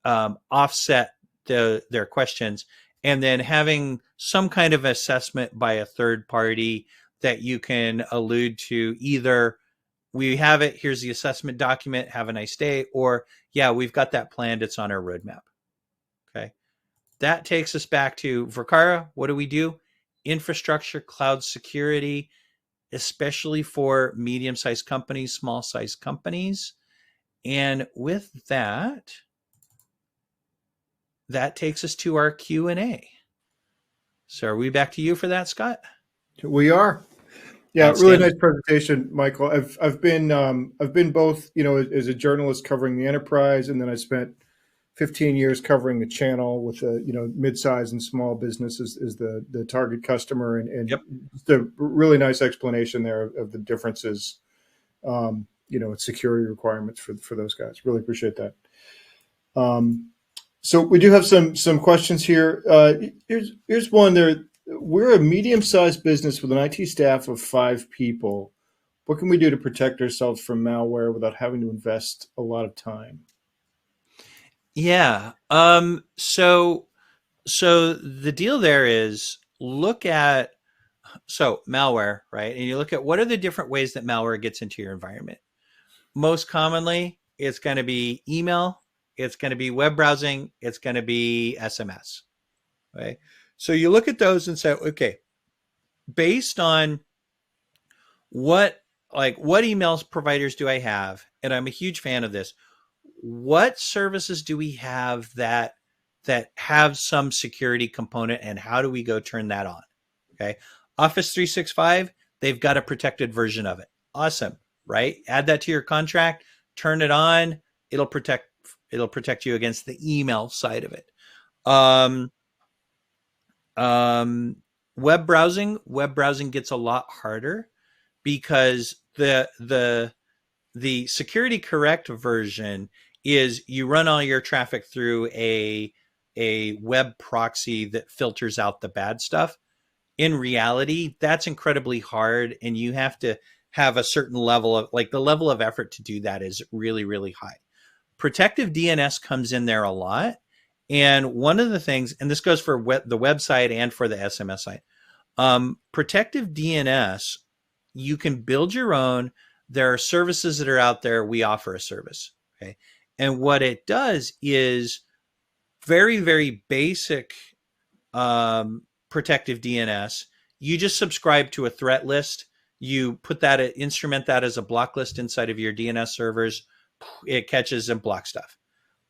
offset their questions, and then having some kind of assessment by a third party that you can allude to. Either we have it, here's the assessment document, have a nice day, or yeah, we've got that planned, it's on our roadmap. Okay. That takes us back to Vercara. What do? Infrastructure, cloud security, especially for medium-sized companies, small-sized companies. And with that, that takes us to our Q&A. So are we back to you for that, Scott? We are. Yeah, really nice presentation, Michael. I've been both, as a journalist covering the enterprise, and then I spent 15 years covering the channel with mid-size and small businesses is the target customer, and Yep. Just a really nice explanation there of the differences, security requirements for those guys. Really appreciate that. So we do have some questions here. Here's one there. We're a medium-sized business with an IT staff of 5 people. What can we do to protect ourselves from malware without having to invest a lot of time? Yeah. So the deal there is, look at malware, right? And you look at what are the different ways that malware gets into your environment. Most commonly, it's going to be email, it's going to be web browsing, it's going to be SMS. Right? So you look at those and say, okay, based on what email providers do I have, and I'm a huge fan of this, what services do we have that have some security component, and how do we go turn that on? Okay. Office 365, they've got a protected version of it. Awesome, right? Add that to your contract, turn it on, it'll protect you against the email side of it. Web browsing gets a lot harder, because the security correct version is you run all your traffic through a web proxy that filters out the bad stuff. In reality, that's incredibly hard, and you have to have a certain level of, the level of effort to do that is really, really high. Protective DNS comes in there a lot. And one of the things, and this goes for the website and for the SMS site, protective DNS, you can build your own. There are services that are out there. We offer a service. Okay. And what it does is very, very basic protective DNS. You just subscribe to a threat list. You put that, instrument that as a block list inside of your DNS servers. It catches and blocks stuff.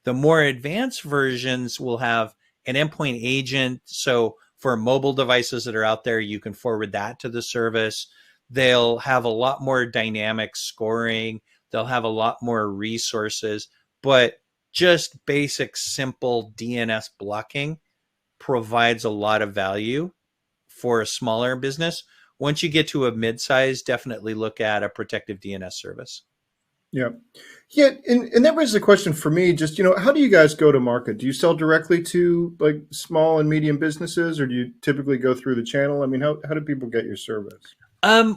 The more advanced versions will have an endpoint agent. So for mobile devices that are out there, you can forward that to the service. They'll have a lot more dynamic scoring. They'll have a lot more resources, but just basic, simple DNS blocking provides a lot of value for a smaller business. Once you get to a mid-size, definitely look at a protective DNS service. Yeah. Yeah. And that raises a question for me, just, how do you guys go to market? Do you sell directly to like small and medium businesses, or do you typically go through the channel? I mean, how do people get your service?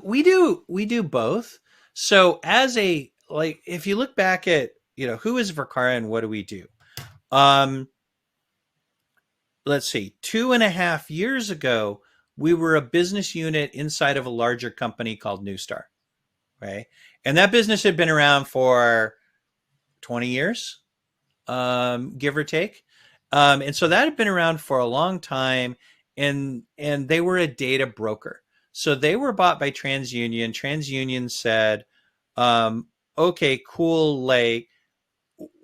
We do both. So as a like, if you look back at who is Vercara and what do we do? Um, let's see, 2.5 years ago, we were a business unit inside of a larger company called Newstar, right? And that business had been around for 20 years, give or take. And so that had been around for a long time, and they were a data broker. So they were bought by TransUnion. TransUnion said, okay, cool, like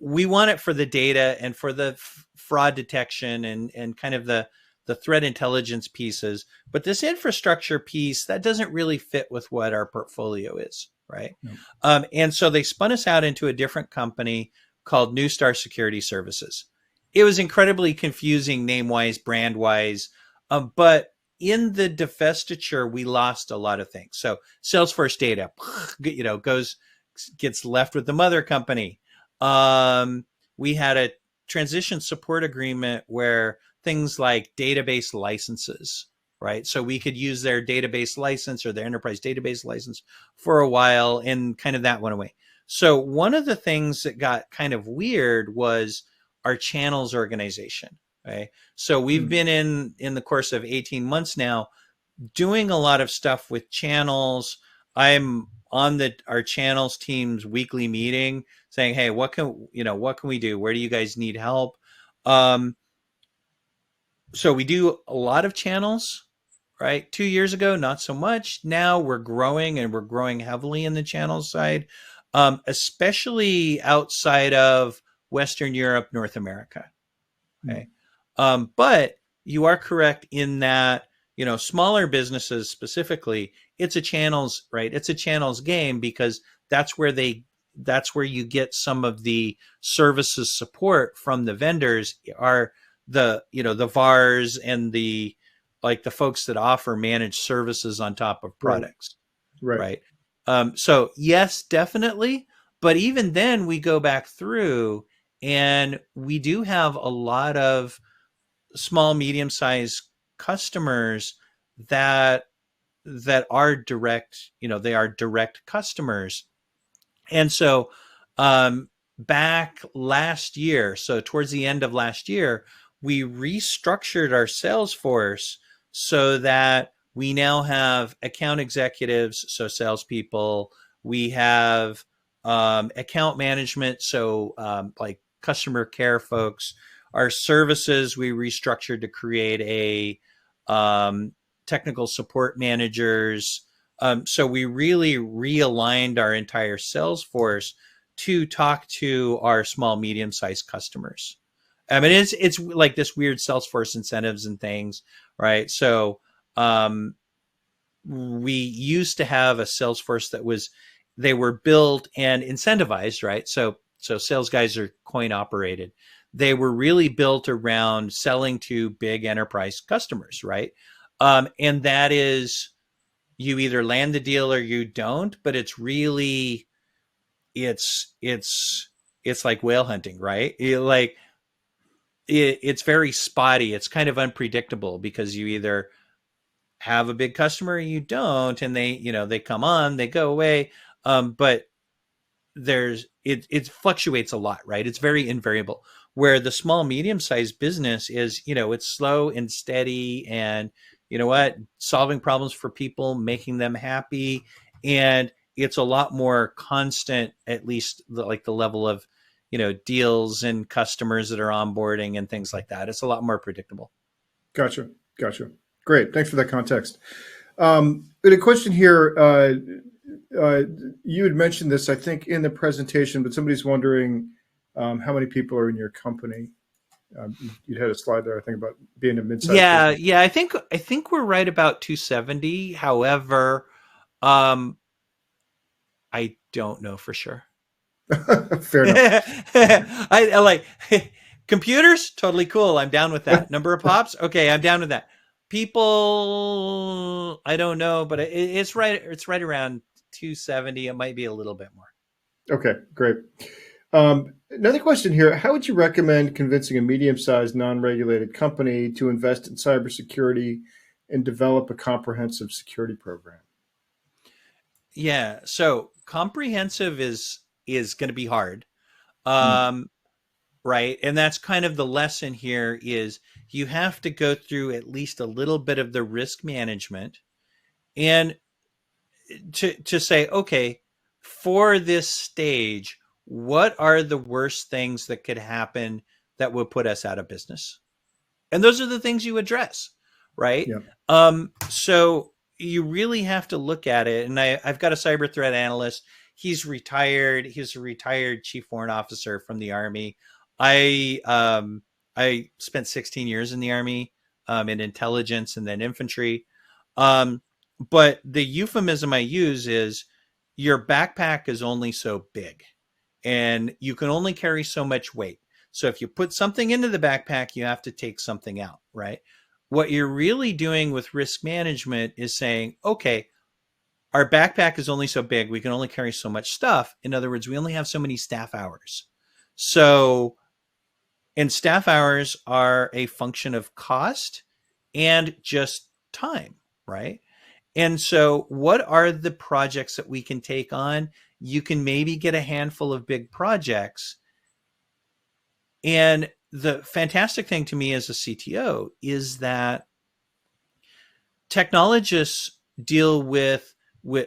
we want it for the data and for the fraud detection and kind of the threat intelligence pieces, but this infrastructure piece that doesn't really fit with what our portfolio is, right? No. And so they spun us out into a different company called New Star Security Services. It was incredibly confusing name wise, brand wise, but in the divestiture, we lost a lot of things. So Salesforce data, gets left with the mother company. We had a transition support agreement where things like database licenses, right? So we could use their database license or their enterprise database license for a while, and kind of that went away. So one of the things that got kind of weird was our channels organization, right? So we've been in the course of 18 months now doing a lot of stuff with channels. I'm on our channels team's weekly meeting saying, hey, what can we do? Where do you guys need help? So we do a lot of channels, right? 2 years ago, not so much. Now we're growing, and we're growing heavily in the channel side, especially outside of Western Europe, North America. Okay. But you are correct in that, smaller businesses specifically, it's a channels, right? It's a channels game, because that's where you get some of the services support from the vendors, are the VARs and the folks that offer managed services on top of Right. products, Right. right? So yes, definitely. But even then we go back through, and we do have a lot of small, medium-sized customers that are direct, they are direct customers. And so back last year, so towards the end of last year, we restructured our sales force so that we now have account executives, so salespeople. We have account management, so like customer care folks. Our services, we restructured to create a technical support managers. So we really realigned our entire sales force to talk to our small, medium-sized customers. I mean, it's like this weird Salesforce incentives and things, right? So we used to have a Salesforce they were built and incentivized, right? So sales guys are coin operated. They were really built around selling to big enterprise customers, right? And that is, you either land the deal or you don't, but it's really, it's like whale hunting, right? It's very spotty. It's kind of unpredictable, because you either have a big customer or you don't, and they come on, they go away. But it fluctuates a lot, right? It's very invariable. Where the small, medium-sized business is, it's slow and steady, and solving problems for people, making them happy, and it's a lot more constant, at least the level of deals and customers that are onboarding and things like that. It's a lot more predictable. Gotcha. Gotcha. Great. Thanks for that context. But a question here. You had mentioned this, I think, in the presentation, but somebody's wondering how many people are in your company. You had a slide there, I think, about being a mid-sized business. Yeah. I think we're right about 270. However, I don't know for sure. Fair enough. I like computers. Totally cool. I'm down with that. Number of pops. Okay, I'm down with that. People, I don't know, but it's right. It's right around 270. It might be a little bit more. Okay, great. Another question here. How would you recommend convincing a medium-sized, non-regulated company to invest in cybersecurity and develop a comprehensive security program? Yeah. So comprehensive is going to be hard. Mm, Um, right. And that's kind of the lesson here is you have to go through at least a little bit of the risk management and to say, okay, for this stage, what are the worst things that could happen that would put us out of business? And those are the things you address, right? yeah, So you really have to look at it. And I've got a cyber threat analyst. He's retired. He's a retired chief warrant officer from the Army. I spent 16 years in the Army, in intelligence and then infantry. Um, but the euphemism I use is your backpack is only so big and you can only carry so much weight. So if you put something into the backpack, you have to take something out, right? What you're really doing with risk management is saying, okay, our backpack is only so big. We can only carry so much stuff. In other words, we only have so many staff hours. So, and staff hours are a function of cost and just time, right? And so, what are the projects that we can take on? You can maybe get a handful of big projects. And the fantastic thing to me as a CTO is that technologists deal with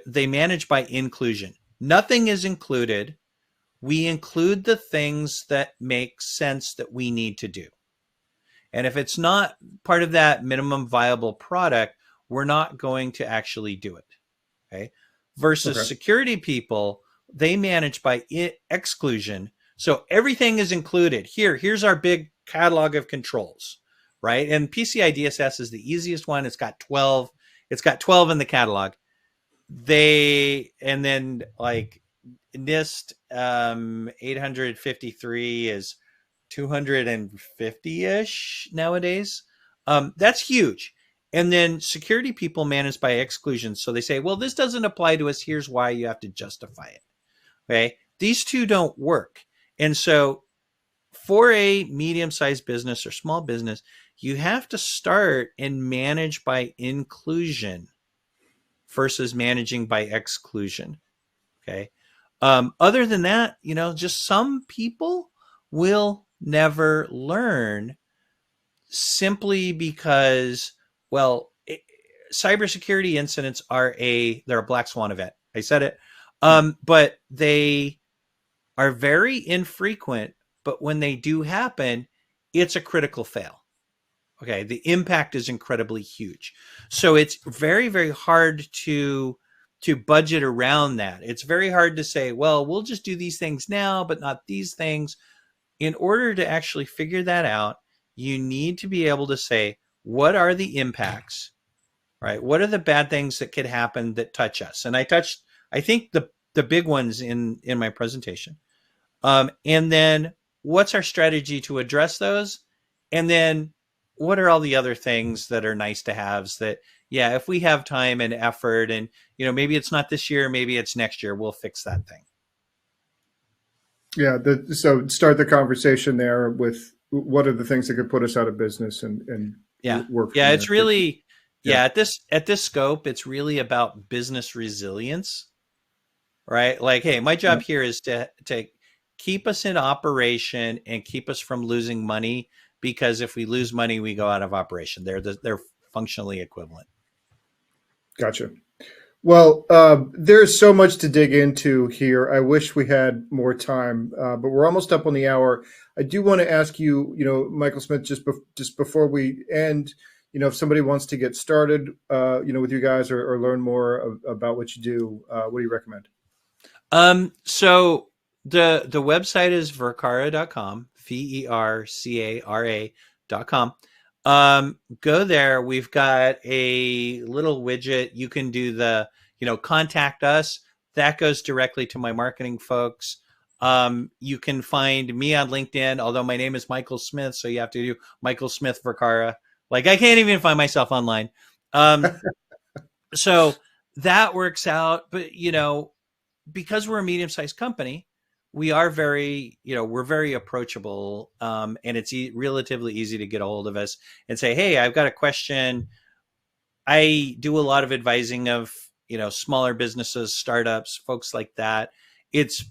they manage by inclusion. Nothing is included. We include the things that make sense that we need to do. And if it's not part of that minimum viable product, we're not going to actually do it. Okay. Versus okay, security people, they manage by exclusion. So everything is included. Here's our big catalog of controls, right? And PCI DSS is the easiest one. It's got 12. It's got 12 in the catalog. And then like NIST 853 is 250-ish nowadays. That's huge. And then security people manage by exclusion. So they say, well, this doesn't apply to us. Here's why you have to justify it. Okay. These two don't work. And so for a medium sized business or small business, you have to start and manage by inclusion versus managing by exclusion. Okay. Other than that, just some people will never learn simply because, well, cybersecurity incidents they're a black swan event. I said it. yeah, But they are very infrequent. But when they do happen, it's a critical fail. Okay. The impact is incredibly huge. So it's very, very hard to budget around that. It's very hard to say, well, we'll just do these things now, but not these things. In order to actually figure that out, you need to be able to say, what are the impacts, right? What are the bad things that could happen that touch us? And I think the big ones in my presentation. And then what's our strategy to address those? And then what are all the other things that are nice to haves that, yeah, if we have time and effort and, maybe it's not this year, maybe it's next year, we'll fix that thing. yeah. So start the conversation there with what are the things that could put us out of business and Yeah. work Yeah. from It's there. really, Yeah, yeah, at this scope, it's really about business resilience, right? Like, hey, my yeah. job here is to keep us in operation and keep us from losing money because if we lose money, we go out of operation. They're functionally equivalent. Gotcha. Well, there's so much to dig into here. I wish we had more time, but we're almost up on the hour. I do want to ask you, Michael Smith, just before we end, if somebody wants to get started, with you guys or learn more about what you do, what do you recommend? So the website is vercara.com, vercara.com. Go there. We've got a little widget. You can do contact us. That goes directly to my marketing folks. You can find me on LinkedIn, although my name is Michael Smith. So you have to do Michael Smith Vercara. Like I can't even find myself online. Um, so that works out. But because we're a medium-sized company, we are very, we're very approachable, and it's relatively easy to get a hold of us and say, "Hey, I've got a question." I do a lot of advising of smaller businesses, startups, folks like that. It's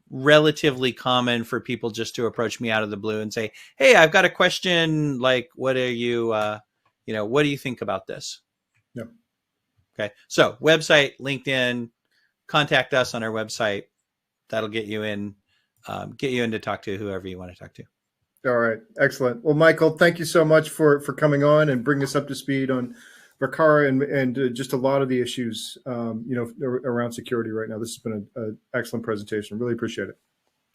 relatively common for people just to approach me out of the blue and say, "Hey, I've got a question. Like, what do you think about this?" Yeah. Okay, so website, LinkedIn, contact us on our website. That'll get you in to talk to whoever you want to talk to. All right. Excellent. Well, Michael, thank you so much for coming on and bringing us up to speed on Vercara and just a lot of the issues, around security right now. This has been an excellent presentation. Really appreciate it.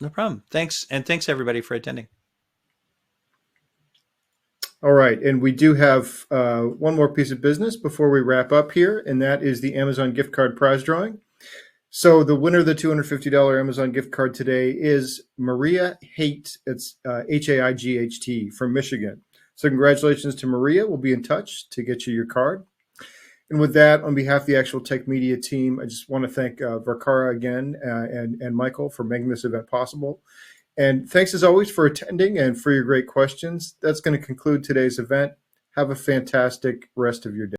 No problem. Thanks. And thanks everybody for attending. All right. And we do have one more piece of business before we wrap up here, and that is the Amazon gift card prize drawing. So the winner of the $250 Amazon gift card today is Maria Haight. It's Haight from Michigan. So congratulations to Maria. We'll be in touch to get you your card. And with that, on behalf of the Actual Tech Media team, I just want to thank Vercara again and Michael for making this event possible. And thanks as always for attending and for your great questions. That's going to conclude today's event. Have a fantastic rest of your day.